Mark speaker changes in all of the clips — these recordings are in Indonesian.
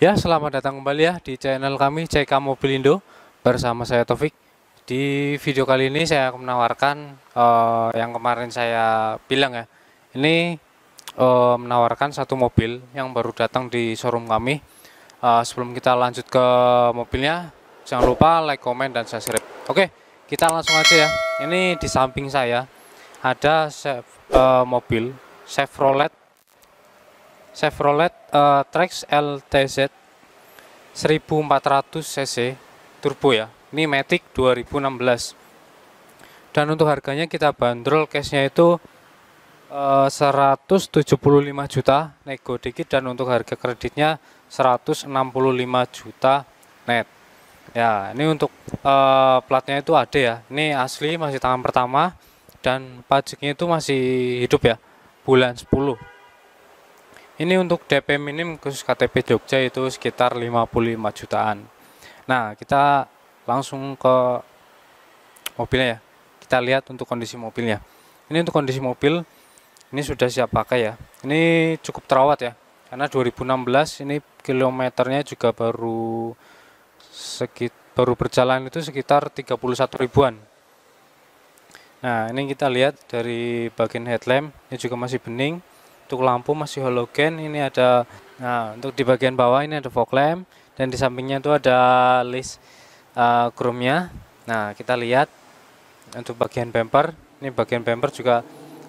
Speaker 1: Ya, selamat datang kembali ya di channel kami CK Mobil Indo bersama saya Taufik. Di video kali ini saya akan menawarkan yang kemarin saya bilang ya. Ini menawarkan satu mobil yang baru datang di showroom kami. Sebelum kita lanjut ke mobilnya, jangan lupa like, comment, dan subscribe. Oke, kita langsung aja ya. Ini di samping saya ada mobil Chevrolet Trax LTZ 1400 cc turbo ya. Ini Matic 2016. Dan untuk harganya kita bandrol cashnya itu 175 juta nego dikit, dan untuk harga kreditnya 165 juta net. Ya, ini untuk platnya itu ada ya. Ini asli, masih tangan pertama, dan pajaknya itu masih hidup ya, bulan 10. Ini untuk DP minim khusus KTP Jogja itu sekitar 55 jutaan. Nah, kita langsung ke mobilnya ya. Kita lihat untuk kondisi mobilnya. Ini untuk kondisi mobil, ini sudah siap pakai ya. Ini cukup terawat ya. Karena 2016, ini kilometernya juga baru berjalan itu sekitar 31 ribuan. Nah, ini kita lihat dari bagian headlamp, ini juga masih bening. Untuk lampu masih halogen. Ini ada, nah untuk di bagian bawah ini ada fog lamp, dan di sampingnya itu ada list chrome-nya. Nah, kita lihat untuk bagian bumper. Ini bagian bumper juga,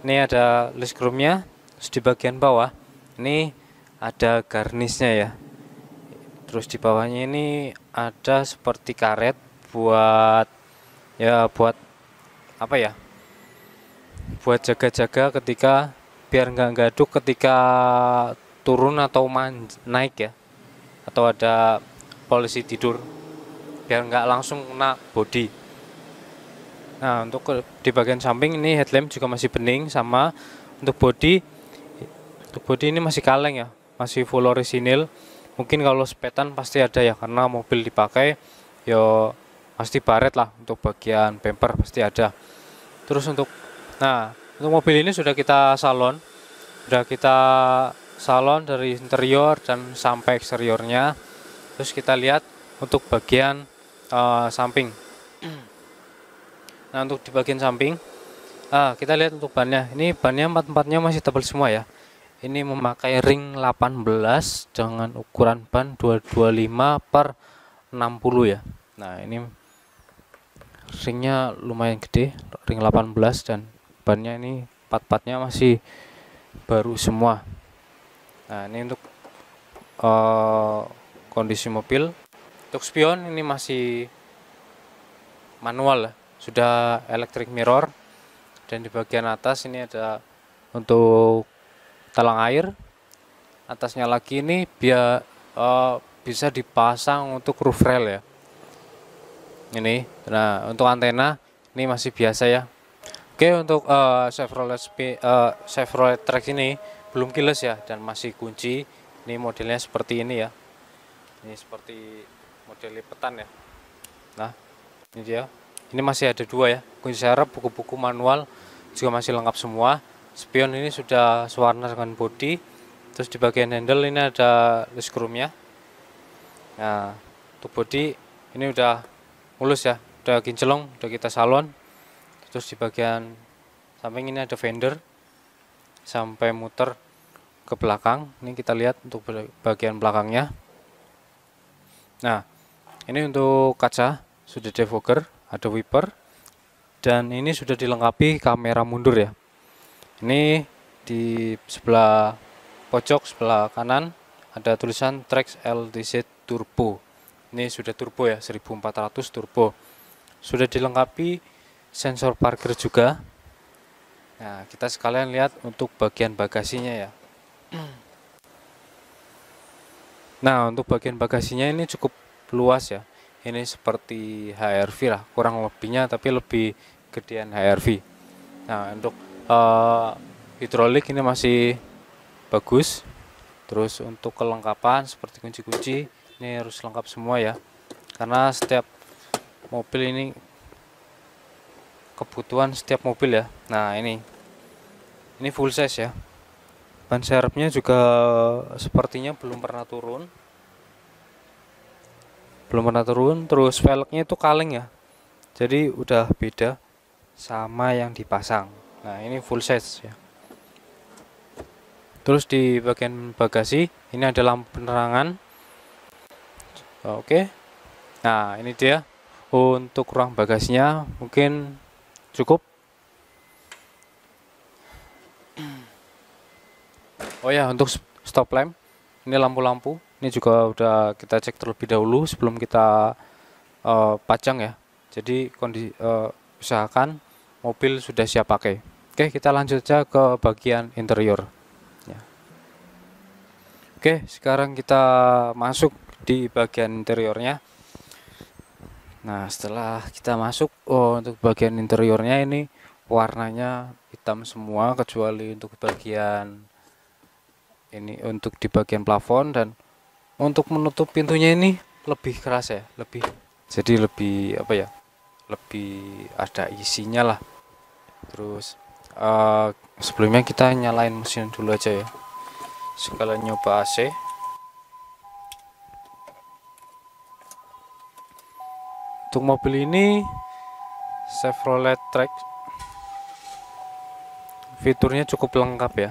Speaker 1: ini ada list chrome-nya. Terus di bagian bawah ini ada garnisnya ya. Terus di bawahnya ini ada seperti karet buat apa ya? Buat jaga-jaga ketika biar nggak gaduk ketika turun atau naik ya, atau ada polisi tidur, biar nggak langsung kena bodi. Nah, untuk di bagian samping ini headlamp juga masih bening sama. Untuk bodi ini masih kaleng ya, masih full orisinil. Mungkin kalau sepetan pasti ada ya, karena mobil dipakai yo pasti baret lah. Untuk bagian bumper pasti ada. Terus untuk mobil ini sudah kita salon dari interior dan sampai eksteriornya. Terus kita lihat untuk bagian samping. Nah, untuk di bagian samping, kita lihat untuk bannya. Ini bannya empat-empatnya masih tebal semua ya. Ini memakai ring 18 dengan ukuran ban 225 per 60 ya. Nah, ini ringnya lumayan gede, ring 18, dan bannya ini part-partnya masih baru semua. Nah, ini untuk kondisi mobil. Untuk spion ini masih manual, sudah electric mirror, dan di bagian atas ini ada untuk talang air. Atasnya lagi ini biar bisa dipasang untuk roof rail ya. Ini, nah untuk antena ini masih biasa ya. Oke, untuk Chevrolet Trax ini belum keyless ya, dan masih kunci. Ini modelnya seperti ini ya. Ini seperti model lipetan ya. Nah, ini dia. Ini masih ada dua ya. Kunci serep, buku-buku manual juga masih lengkap semua. Spion ini sudah sewarna dengan bodi. Terus di bagian handle ini ada list chrome-nya. Nah, untuk bodi ini udah mulus ya, udah kinclong, udah kita salon. Terus di bagian samping ini ada fender sampai muter ke belakang. Ini kita lihat untuk bagian belakangnya. Nah, ini untuk kaca sudah defogger, ada wiper, dan ini sudah dilengkapi kamera mundur ya. Ini di sebelah pojok sebelah kanan ada tulisan Trax LTZ Turbo. Ini sudah turbo ya, 1400 turbo. Sudah dilengkapi sensor parkir juga. Nah, kita sekalian lihat untuk bagian bagasinya ya. Nah, untuk bagian bagasinya ini cukup luas ya. Ini seperti HRV lah, kurang lebihnya, tapi lebih gedean HRV. Nah, untuk hidrolik ini masih bagus. Terus untuk kelengkapan seperti kunci-kunci ini harus lengkap semua ya, karena setiap mobil ini kebutuhan setiap mobil ya. Nah, ini full size ya. Ban serepnya juga sepertinya belum pernah turun. belum pernah turun. Terus velgnya itu kaleng ya, jadi udah beda sama yang dipasang. Nah ini full size ya. Terus di bagian bagasi ini ada lampu penerangan. Oke, nah ini dia untuk ruang bagasinya, mungkin cukup. Oh ya, untuk stop lamp ini lampu-lampu ini juga udah kita cek terlebih dahulu sebelum kita pajang ya. Jadi usahakan mobil sudah siap pakai. Oke, kita lanjut saja ke bagian interior ya. Oke, sekarang kita masuk di bagian interiornya. Nah setelah kita masuk, untuk bagian interiornya ini warnanya hitam semua kecuali untuk bagian ini, untuk di bagian plafon. Dan untuk menutup pintunya ini lebih keras ya, jadi lebih apa ya, lebih ada isinya lah. Terus sebelumnya kita nyalain mesin dulu aja ya, sekalian nyoba AC. Untuk mobil ini Chevrolet Track, fiturnya cukup lengkap ya.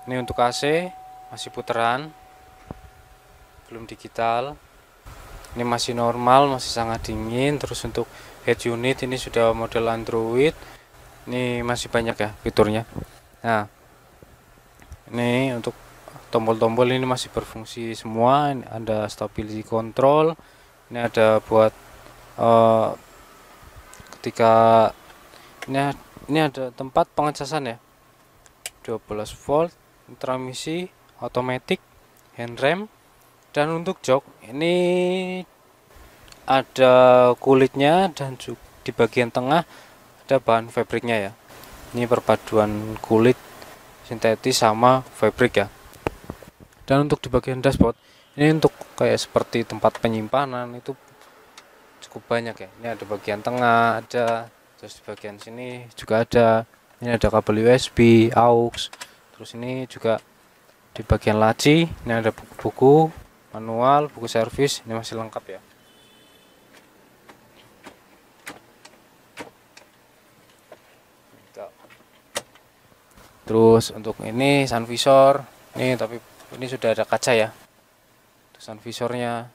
Speaker 1: Ini untuk AC masih putaran, belum digital. Ini masih normal, masih sangat dingin. Terus untuk head unit ini sudah model Android. Ini masih banyak ya fiturnya. Nah, ini untuk tombol-tombol ini masih berfungsi semua. Ini ada stability control. Ini ada buat ketika ini ada tempat pengecasan ya, 12 volt, transmisi otomatis, handrem. Dan untuk jok ini ada kulitnya, dan di bagian tengah ada bahan fabriknya ya. Ini perpaduan kulit sintetis sama fabrik ya. Dan untuk di bagian dashboard ini untuk kayak seperti tempat penyimpanan itu cukup banyak ya. Ini ada bagian tengah ada, terus di bagian sini juga ada. Ini ada kabel USB, aux. Terus ini juga di bagian laci ini ada buku-buku manual, buku servis, ini masih lengkap ya. Terus untuk ini sun visor, ini tapi ini sudah ada kaca ya, sun visornya.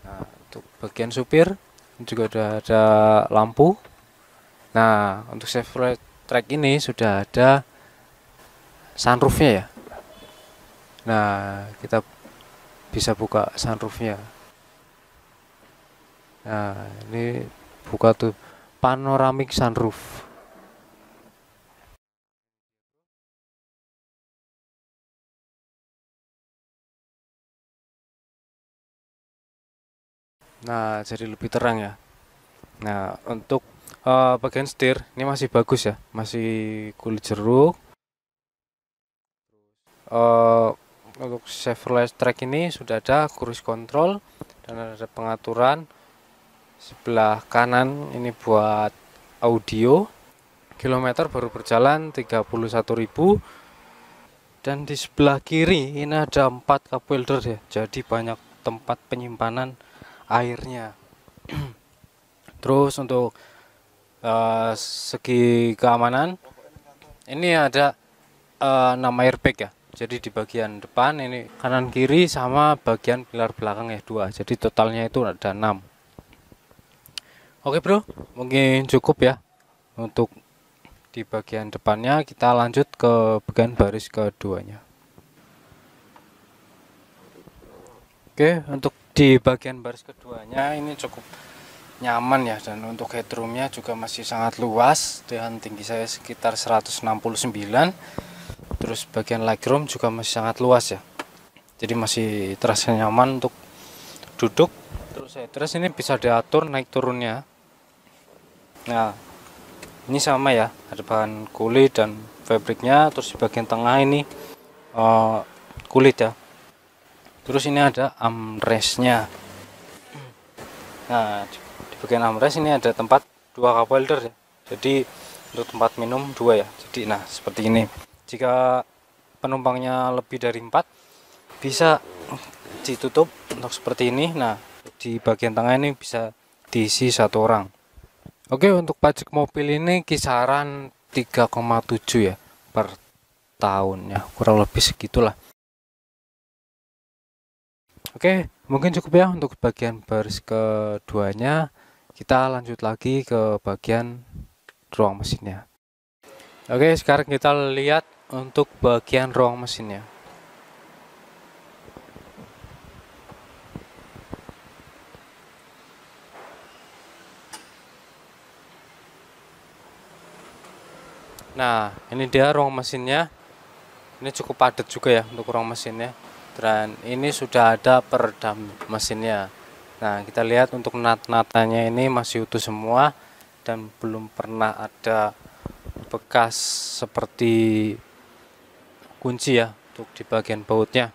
Speaker 1: Nah untuk bagian supir ini juga udah ada lampu. Nah untuk Chevrolet Track ini sudah ada sunroofnya ya. Nah kita bisa buka sunroofnya. Nah ini buka tuh, panoramic sunroof. Nah jadi lebih terang ya. Nah untuk bagian setir ini masih bagus ya, masih kulit jeruk. Untuk Chevrolet Track ini sudah ada cruise control dan ada pengaturan. Sebelah kanan ini buat audio. Kilometer baru berjalan 31.000. Dan di sebelah kiri ini ada 4 cup holder ya, jadi banyak tempat penyimpanan airnya. Terus untuk segi keamanan ini ada 6 airbag ya. Jadi di bagian depan ini, kanan kiri sama bagian pilar belakang ya 2. Jadi totalnya itu ada 6. Oke bro, mungkin cukup ya untuk di bagian depannya. Kita lanjut ke bagian baris keduanya. Oke, untuk di bagian baris keduanya ini cukup nyaman ya, dan untuk headroomnya juga masih sangat luas dengan tinggi saya sekitar 169. Terus bagian legroom juga masih sangat luas ya, jadi masih terasa nyaman untuk duduk. Terus ini bisa diatur naik turunnya. Nah ini sama ya, ada bahan kulit dan fabriknya. Terus di bagian tengah ini kulit ya. Terus ini ada armrestnya. Nah di bagian armrest ini ada tempat 2 cup holder ya, jadi untuk tempat minum 2 ya. Jadi nah seperti ini, jika penumpangnya lebih dari 4 bisa ditutup untuk seperti ini. Nah, di bagian tengah ini bisa diisi 1 orang. Oke, untuk pajak mobil ini kisaran 3,7 ya per tahun ya, kurang lebih segitulah. Oke, mungkin cukup ya untuk bagian baris keduanya. Kita lanjut lagi ke bagian ruang mesinnya. Oke, sekarang kita lihat untuk bagian ruang mesinnya. Nah, ini dia ruang mesinnya. Ini cukup padat juga ya untuk ruang mesinnya. Dan ini sudah ada peredam mesinnya. Nah, kita lihat untuk nat-natanya ini masih utuh semua dan belum pernah ada bekas seperti kunci ya untuk di bagian bautnya.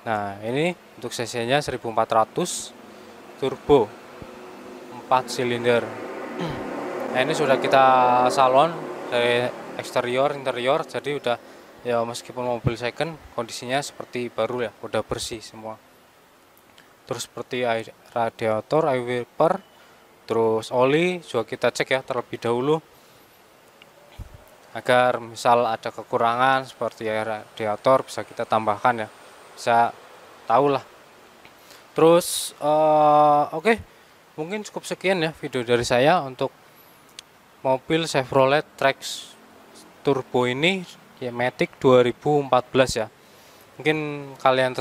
Speaker 1: Nah, ini untuk cc-nya 1400 turbo 4 silinder. Nah, ini sudah kita salon dari eksterior interior, jadi udah ya, meskipun mobil second kondisinya seperti baru ya, udah bersih semua. Terus seperti radiator, air wiper, terus oli juga kita cek ya terlebih dahulu agar misal ada kekurangan seperti air radiator bisa kita tambahkan ya, bisa tahu lah. Terus oke, mungkin cukup sekian ya video dari saya untuk mobil Chevrolet Trax Turbo ini ya, Matic 2014 ya. Mungkin kalian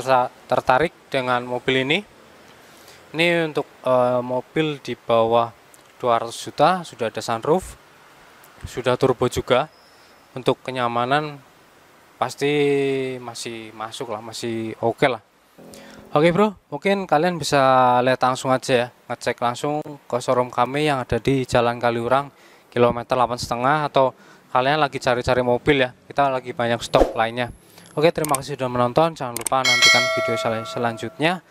Speaker 1: tertarik dengan mobil ini. Ini untuk mobil di bawah 200 juta, sudah ada sunroof, sudah turbo juga. Untuk kenyamanan pasti masih masuk lah, masih oke lah. Oke bro, mungkin kalian bisa lihat langsung aja ya, ngecek langsung ke showroom kami yang ada di Jalan Kaliurang kilometer 8,5, atau kalian lagi cari-cari mobil ya, kita lagi banyak stok lainnya. Oke, terima kasih sudah menonton, jangan lupa nantikan video selanjutnya.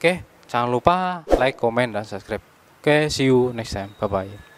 Speaker 1: Oke, jangan lupa like, comment, dan subscribe. Oke, see you next time, bye bye.